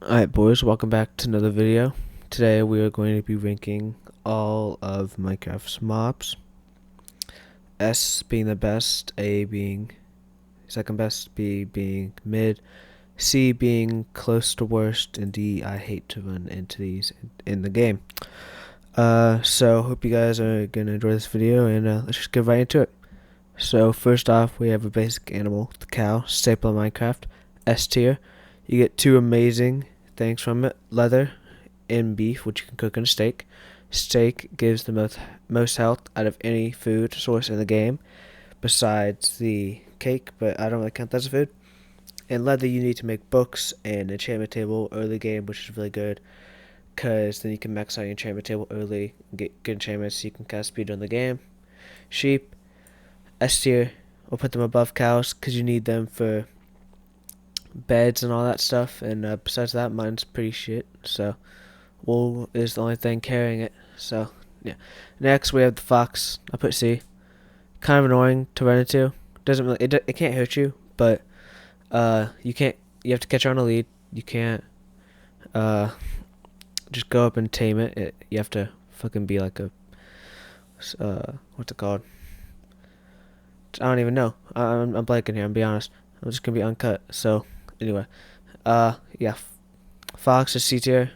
Alright boys, welcome back to another video. Today we are going to be ranking all of Minecraft's mobs. S being the best, A being second best, B being mid, C being close to worst, and D, I hate to run into these in the game. So hope you guys are gonna enjoy this video, and let's just get right into it. So first off, we have a basic animal, the cow, staple of Minecraft, S tier. You get two amazing things from it: leather and beef, which you can cook in a steak. Steak gives the most health out of any food source in the game, besides the cake, but I don't really count that as a food. And leather, you need to make books and enchantment table early game, which is really good, because then you can max out your enchantment table early and get good enchantments so you can cast speed on the game. Sheep, S tier, we'll put them above cows because you need them for beds and all that stuff, and besides that, mine's pretty shit, so wool is the only thing carrying it. So yeah. Next we have the fox. I put C. Kind of annoying to run into. Doesn't really it can't hurt you, but you can't, you have to catch her on a lead. You can't uh just go up and tame it. You have to fucking be like a what's it called? I don't even know. I'm blanking here. I'm be honest. I'm just gonna be uncut. So anyway, yeah, fox is C tier.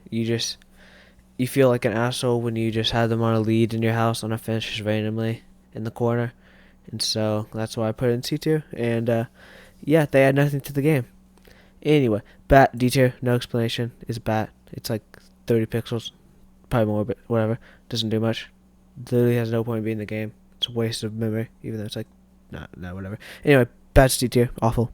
You feel like an asshole when you just have them on a lead in your house on a fence just randomly in the corner, and so that's why I put it in C tier. And yeah, they add nothing to the game. Anyway, bat D tier, no explanation. Is bat. It's like 30 pixels, probably more, but whatever. Doesn't do much. Literally has no point being in the game. It's a waste of memory, even though it's like, no, whatever. Anyway, bat's D tier, awful.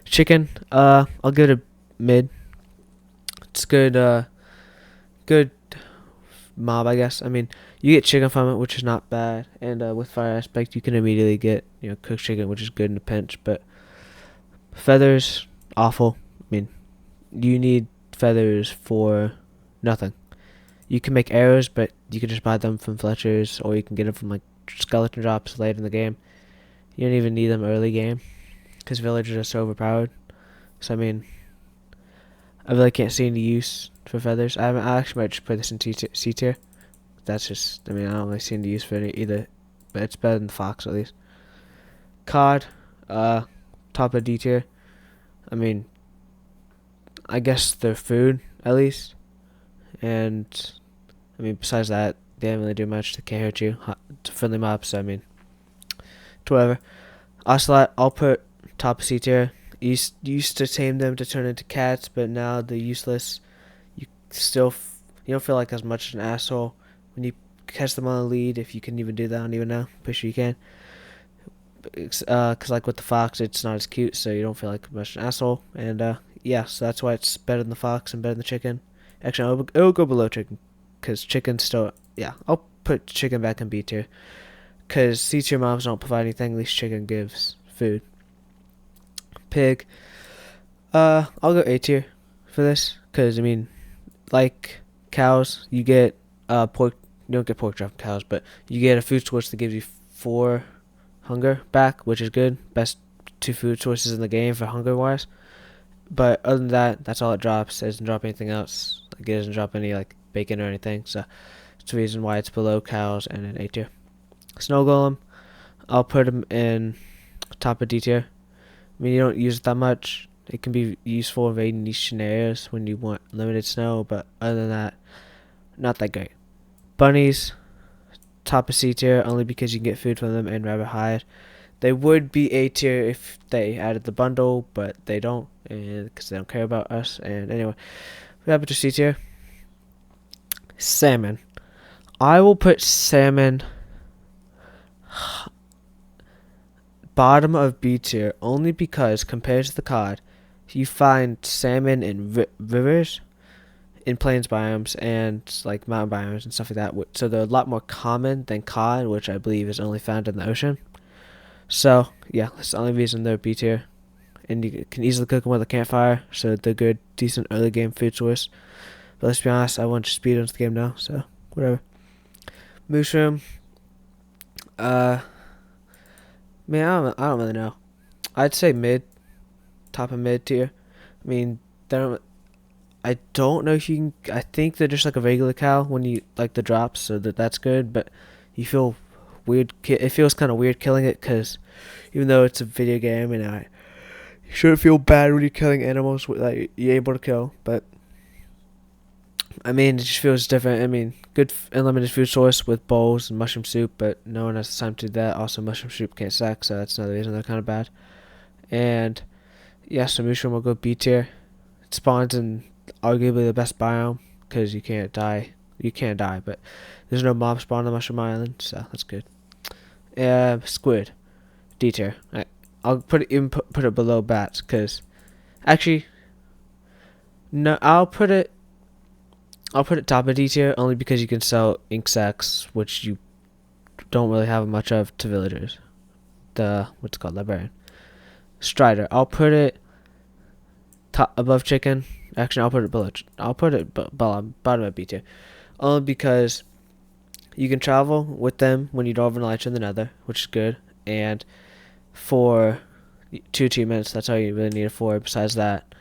Chicken, I'll give it a mid. It's good mob, I guess. I mean, you get chicken from it, which is not bad, and with fire aspect, you can immediately get cooked chicken, which is good in a pinch. But feathers, awful. I mean, you need feathers for nothing. You can make arrows, but you can just buy them from Fletcher's, or you can get them from like skeleton drops late in the game. You don't even need them early game, because villagers are so overpowered. So I mean, I really can't see any use for feathers. I actually might just put this in C tier. That's just, I mean, I don't really see any use for it either, but it's better than the fox at least. Cod, uh, top of D tier. I mean, I guess they're food at least, and I mean, besides that, they don't really do much. They can't hurt you. It's a friendly mob, so I mean, it's whatever. Ocelot, I'll put top of C tier. Used to tame them to turn into cats, but now they're useless. You still you don't feel like as much an asshole when you catch them on the lead, if you can even do that. I don't even know. Pretty sure you can. Cause like with the fox, it's not as cute, so you don't feel like much an asshole. And yeah, so that's why it's better than the fox and better than the chicken. Actually, it'll go below chicken, cause chicken still, yeah. I'll put chicken back in B tier, cause C tier mobs don't provide anything. At least chicken gives food. Pig, I'll go A tier for this, cause I mean, like cows, you get pork. You don't get pork chop from cows, but you get a food source that gives you 4 hunger back, which is good. Best 2 food sources in the game for hunger wise. But other than that, that's all it drops. It doesn't drop anything else. Like, it doesn't drop any like bacon or anything. So it's the reason why it's below cows and in A tier. Snow golem, I'll put him in top of D tier. I mean, you don't use it that much. It can be useful in very niche scenarios when you want limited snow, but other than that, not that great. Bunnies, top of C tier, only because you can get food from them and rabbit hide. They would be A tier if they added the bundle, but they don't, and because they don't care about us. And anyway, rabbit to C tier. Salmon, I will put salmon bottom of B tier only because compared to the cod, you find salmon in rivers, in plains biomes, and like mountain biomes and stuff like that. So they're a lot more common than cod, which I believe is only found in the ocean. So yeah, that's the only reason they're B tier. And you can easily cook them with a campfire, so they're good, decent early game food source. But let's be honest, I want to speed into the game now, so whatever. Mushroom, man, I don't really know. I'd say mid, top of mid tier. I mean, they're I don't know if you can. I think they're just like a regular cow when you like the drops, so that's good. But you feel weird. It feels kind of weird killing it because even though it's a video game and you shouldn't feel bad when you're killing animals that you're able to kill. But I mean, it just feels different. I mean, good unlimited food source with bowls and mushroom soup, but no one has time to do that. Also, mushroom soup can't stack, so that's another reason they're kind of bad. And yeah, so mushroom will go B tier. It spawns in arguably the best biome because you can't die. You can't die, but there's no mob spawn on Mushroom Island, so that's good. Squid, D tier. I'll put it below bats because actually no, I'll put it top of D tier only because you can sell ink sacs, which you don't really have much of to villagers. The what's it called, librarian. Strider, I'll put it top above chicken. Actually, I'll put it below. I'll put it bottom of B tier, only because you can travel with them when you don't have an elytra in the Nether, which is good. And for 2 achievements, that's all you really need it for. Besides that,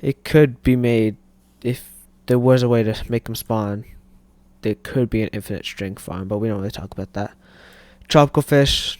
it could be made if there was a way to make them spawn. There could be an infinite string farm, but we don't really talk about that. Tropical fish,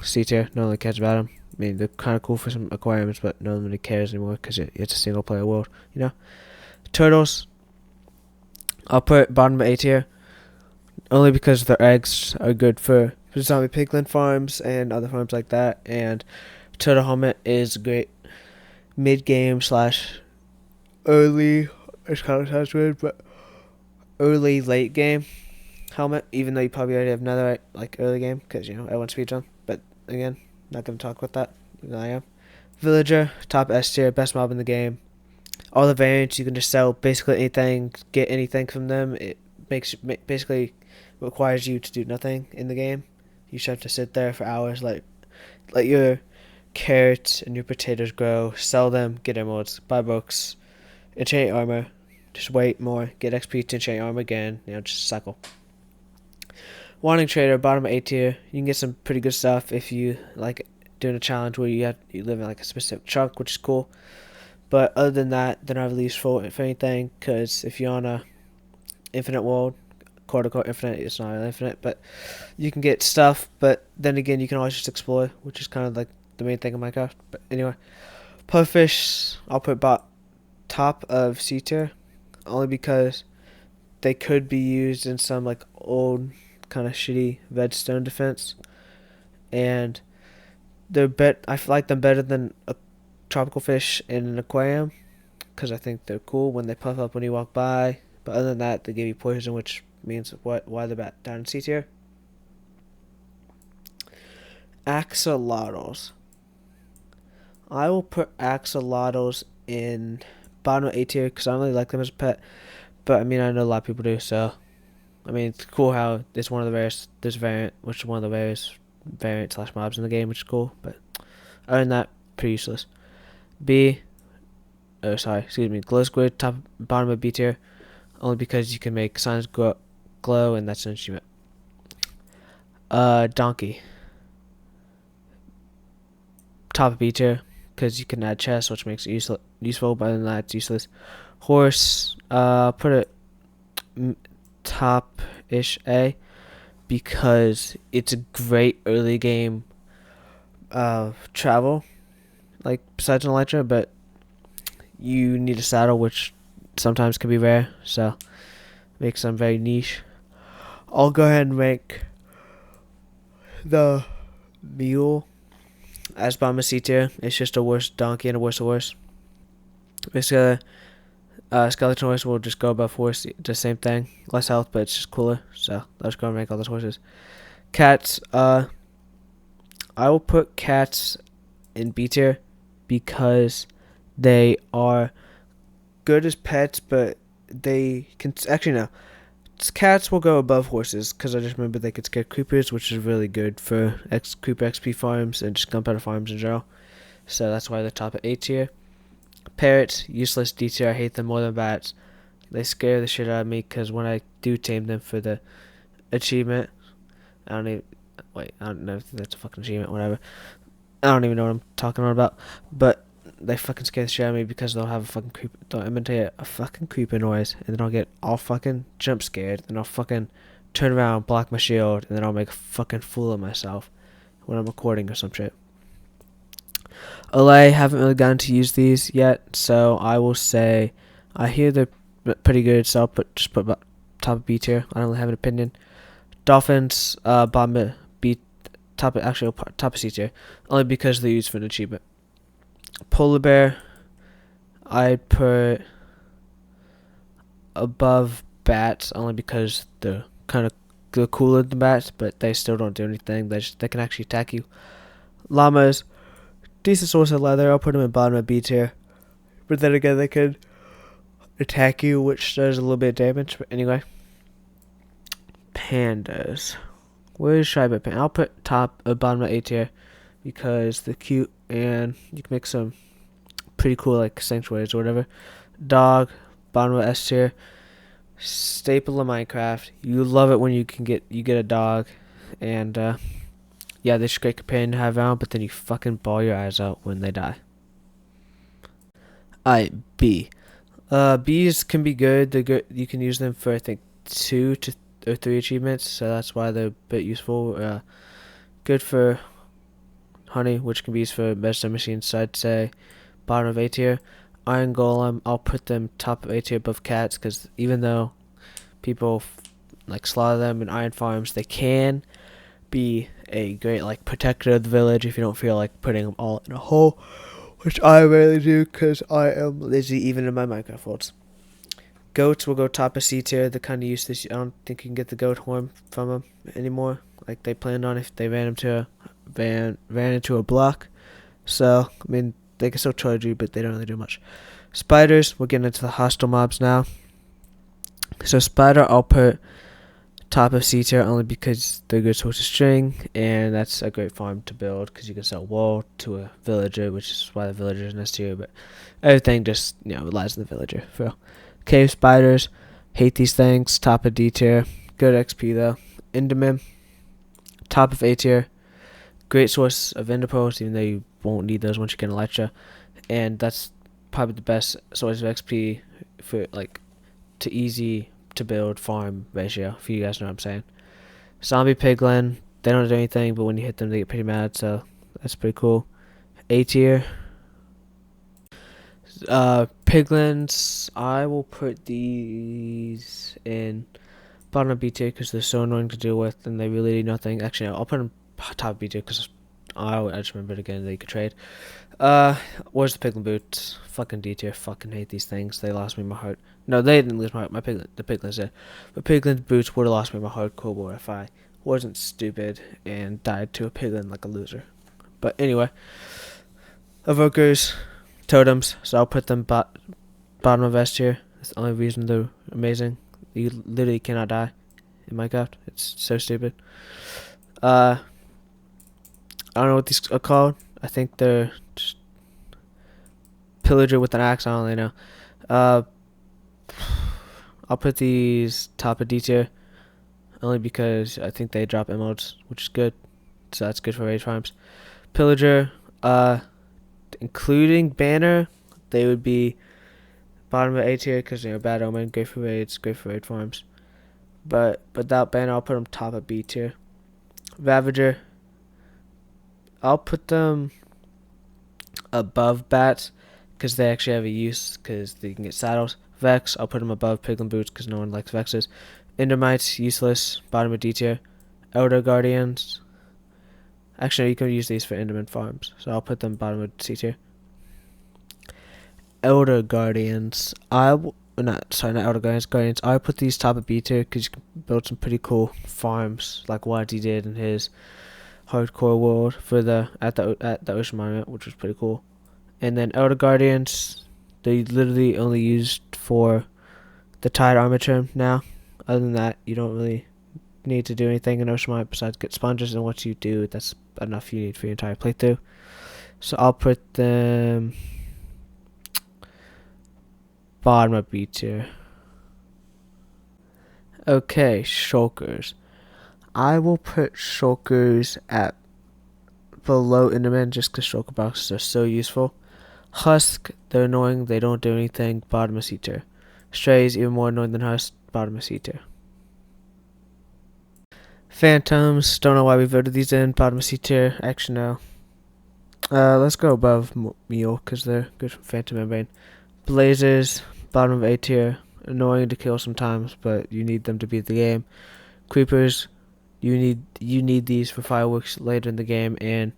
C tier. No one really cares about them. I mean, they're kind of cool for some aquariums, but no one really cares anymore because it's a single player world, you know? Turtles, I'll put bottom of A tier, only because their eggs are good for zombie piglin farms and other farms like that. And Turtle Helmet is great mid-game / early, it kind of sounds weird, but early, late game helmet, even though you probably already have another like early game because, you know, everyone speedrun. But again, not going to talk about that, even though I am. Villager, top S tier, best mob in the game. All the variants, you can just sell basically anything, get anything from them. It basically requires you to do nothing in the game. You just have to sit there for hours, let your carrots and your potatoes grow, sell them, get emeralds, buy books, enchant armor, just wait more, get XP to enchant armor again, you know, just cycle. Wanting Trader, bottom of A tier. You can get some pretty good stuff if you like doing a challenge where you live in like a specific chunk, which is cool. But other than that, they're not released for anything, because if you're on a infinite world, quote unquote infinite, it's not infinite, but you can get stuff. But then again, you can always just explore, which is kind of like the main thing of Minecraft. But anyway, Puffish, I'll put top of C tier, only because they could be used in some like old kind of shitty redstone defense, and I like them better than a tropical fish in an aquarium because I think they're cool when they puff up when you walk by. But other than that, they give you poison, which means why they're down in C tier. Axolotls. I will put axolotls in bottom of A tier because I don't really like them as a pet. But I mean, I know a lot of people do, so I mean, it's cool how it's one of the rarest. There's variant, which is one of the rarest variant / mobs in the game, which is cool. But other than that, pretty useless. Glow squid, bottom of B tier, only because you can make signs glow, and that's an achievement. Donkey, top of B tier, because you can add chests, which makes it useful. But other than that, it's useless. Horse, put it top-ish A, because it's a great early game travel, like besides an elytra, but you need a saddle, which sometimes can be rare, so makes them very niche. I'll go ahead and rank the mule as bottom of C tier. It's just a worse donkey and a worse horse. Basically, skeleton horse will just go above horse, the same thing, less health, but it's just cooler. So I'll just go and rank all those horses. Cats, I will put cats in B tier because they are good as pets, but they can actually no. Cats will go above horses because I just remember they could scare creepers, which is really good for creeper XP farms and just gunpowder farms in general. So that's why they're top at A tier. Parrots, useless D tier. I hate them more than bats. They scare the shit out of me because when I do tame them for the achievement, I don't know if that's a fucking achievement, whatever. I don't even know what I'm talking about, but they fucking scare the shit out of me because they'll have a fucking they'll imitate a fucking creeper noise, and then I'll get all fucking jump scared, and I'll fucking turn around, block my shield, and then I'll make a fucking fool of myself when I'm recording or some shit. Olay, haven't really gotten to use these yet, so I will say I hear they're pretty good, so I'll just put top of B tier. I don't really have an opinion. Dolphins, bottom of B, top of C tier, only because they're used for an achievement. Polar bear, I'd put above bats, only because they're kind of cooler than bats, but they still don't do anything. They can actually attack you. Llamas, decent source of leather. I'll put them in bottom of B tier, but then again they can attack you, which does a little bit of damage. But anyway, pandas. Where should I put pandas? I'll put bottom of A tier because they're cute and you can make some pretty cool like sanctuaries or whatever. Dog, bottom of S tier. Staple of Minecraft. You love it when you get a dog, and yeah, they're just a great companion to have around. But then you fucking bawl your eyes out when they die. Alright, B. Bees can be good. They're good. You can use them for I think 2 or 3 achievements, so that's why they're a bit useful. Good for honey, which can be used for medicine machines. So I'd say bottom of A tier. Iron Golem, I'll put them top of A tier above cats, because even though people like slaughter them in iron farms, they can be a great like protector of the village if you don't feel like putting them all in a hole, which I rarely do because I am lazy even in my Minecraft worlds. Goats will go top of C tier. The kind of useless. I don't think you can get the goat horn from them anymore, like they planned on if they ran into a block. So I mean, they can still charge you, but they don't really do much. Spiders, we're getting into the hostile mobs now. So spider, I'll put top of C tier only because they're a good source of string, and that's a great farm to build because you can sell wool to a villager, which is why the villager is in S tier. But everything just relies on the villager. For real. Cave spiders, hate these things. Top of D tier, good XP though. Enderman, top of A tier. Great source of ender pearls, even though you won't need those once you get Elytra, and that's probably the best source of XP for like to easy to build farm ratio. If you guys know what I'm saying. Zombie piglin, they don't do anything, but when you hit them, they get pretty mad. So that's pretty cool. A tier. Piglins, I will put these in bottom of B tier because they're so annoying to deal with and they really do nothing. Actually, no, I'll put them top B tier because I just remembered again that you could trade. Where's the piglin boots? Fucking D tier. Fucking hate these things. They lost me my heart. No, they didn't lose my heart. The piglins did. But piglin boots would have lost me my heart core if I wasn't stupid and died to a piglin like a loser. But anyway, evokers, totems. So I'll put them bottom of S tier. That's the only reason they're amazing. You literally cannot die in Minecraft. It's so stupid. I don't know what these are called. I think they're just pillager with an axe. I don't really know. I'll put these top of D tier only because I think they drop emeralds, which is good. So that's good for raid farms. Pillager, including banner, they would be bottom of A tier because they're bad omen, great for raids, great for raid farms. But without banner, I'll put them top of B tier. Ravager, I'll put them above bats because they actually have a use because they can get saddles. Vex, I'll put them above piglin boots because no one likes Vexes. Endermites, useless, bottom of D tier. Elder Guardians, actually you can use these for Enderman farms, so I'll put them bottom of C tier. Elder Guardians, not Elder Guardians. I put these top of B tier because you can build some pretty cool farms like YT did in his hardcore world for at the Ocean Monument, which was pretty cool. And then Elder Guardians, they literally only used for the Tide Armor Term now. Other than that, you don't really need to do anything in Ocean Monument besides get sponges, and once you do, that's enough you need for your entire playthrough. So I'll put them bottom of B tier. Okay, shulkers. I will put shulkers at below Enderman just because shulker boxes are so useful. Husk, they're annoying, they don't do anything, bottom of C tier. Strays, even more annoying than Husk, bottom of C tier. Phantoms, don't know why we voted these in, bottom of C tier. Actually, no. Let's go above Mule, because they're good from Phantom Membrane. Blazers, bottom of A tier. Annoying to kill sometimes, but you need them to beat the game. Creepers, you need these for fireworks later in the game, and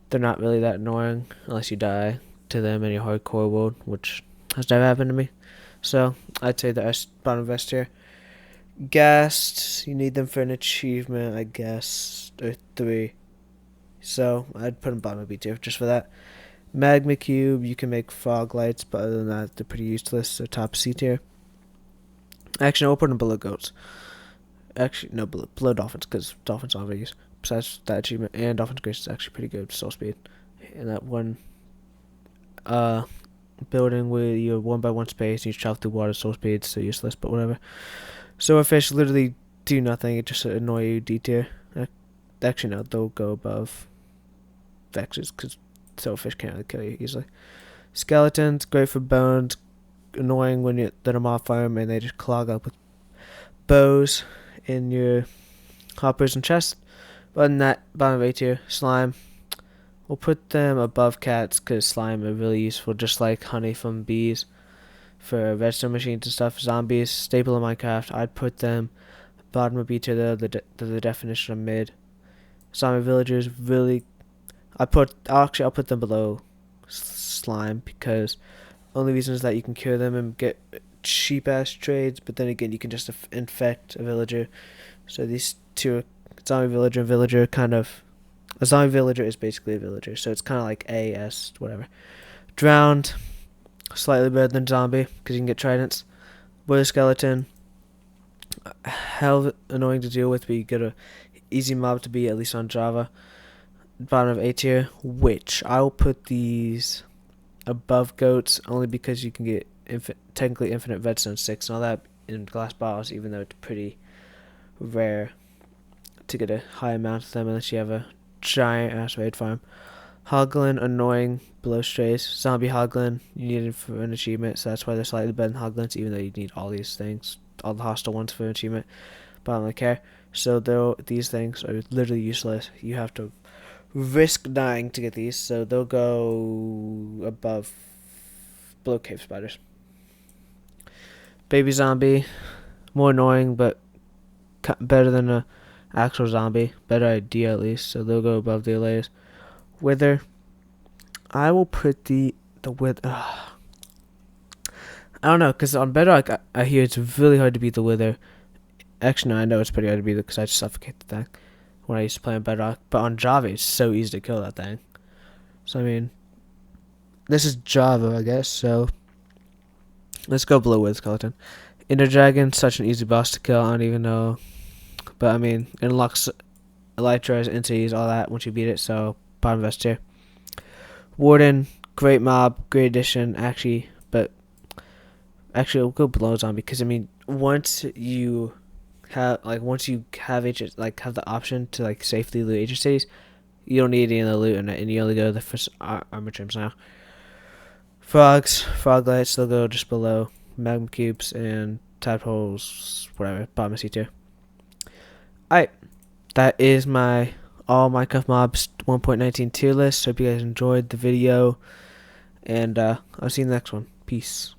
they're not really that annoying unless you die to them in your hardcore world, which has never happened to me. So I'd say the bottom of S tier. Ghast, you need them for an achievement, I guess, or 3. So I'd put them bottom of B tier just for that. Magma Cube, you can make fog lights, but other than that, they're pretty useless. So top C tier. Actually, no, we'll put them below goats. Actually, no, below dolphins, because dolphins are use. Besides that achievement, and Dolphins Grace is actually pretty good. Soul speed. And that one building where you're 1x1 space and you travel through water, soul speed, so useless, but whatever. So fish literally do nothing, it just annoy you, D tier. Actually, no, they'll go above Vexes, because fish can't really kill you easily. Skeletons, great for bones, annoying when you're at a mob farm and they just clog up with bows in your hoppers and chests. But in that, bottom of A tier. Slime, we'll put them above cats because slime are really useful, just like honey from bees for redstone machines and stuff. Zombies, staple in Minecraft. I'd put them bottom of B tier. They're the definition of mid. Zombie villagers, really, I'll put them below slime, because only reason is that you can cure them and get cheap ass trades, but then again you can just infect a villager. So these two, zombie villager and villager, kind of, a zombie villager is basically a villager, so it's kind of like AS whatever. Drowned, slightly better than zombie because you can get tridents. Wither skeleton, hell annoying to deal with, but you get a easy mob to beat, at least on Java. Bottom of A tier, which I will put these above goats only because you can get technically infinite redstone 6 and all that in glass bottles, even though it's pretty rare to get a high amount of them unless you have a giant ass raid farm. Hoglin, annoying, below strays. Zombie Hoglin, you need it for an achievement, so that's why they're slightly better than Hoglins, even though you need all these things, all the hostile ones for an achievement, but I don't really care. So these things are literally useless. You have to risk dying to get these, so they'll go below cave spiders. Baby zombie, more annoying, but better than a actual zombie. Better idea at least, so they'll go above the layers. Wither, I will put the Wither. I don't know, because on Bedrock I hear it's really hard to beat the Wither. Actually, no, I know it's pretty hard to beat it because I just suffocate the thing when I used to play on Bedrock. But on Java, it's so easy to kill that thing. So, I mean, this is Java, I guess, so let's go below Wither Skeleton. Ender Dragon, such an easy boss to kill, I don't even know. But, I mean, it unlocks Elytras, entities, all that once you beat it, so bottom of S tier. Warden, great mob, great addition, actually, but actually, we'll go below Zombie, because, I mean, once you have the option to safely loot agencies, you don't need any of the loot in it, and you only go to the first armor trims now. Frogs, frog lights, they'll go just below magma cubes and tadpoles, whatever, bottom of C tier. Alright, that is my all Minecraft mobs 1.19 tier list. Hope you guys enjoyed the video, and I'll see you in the next one. Peace.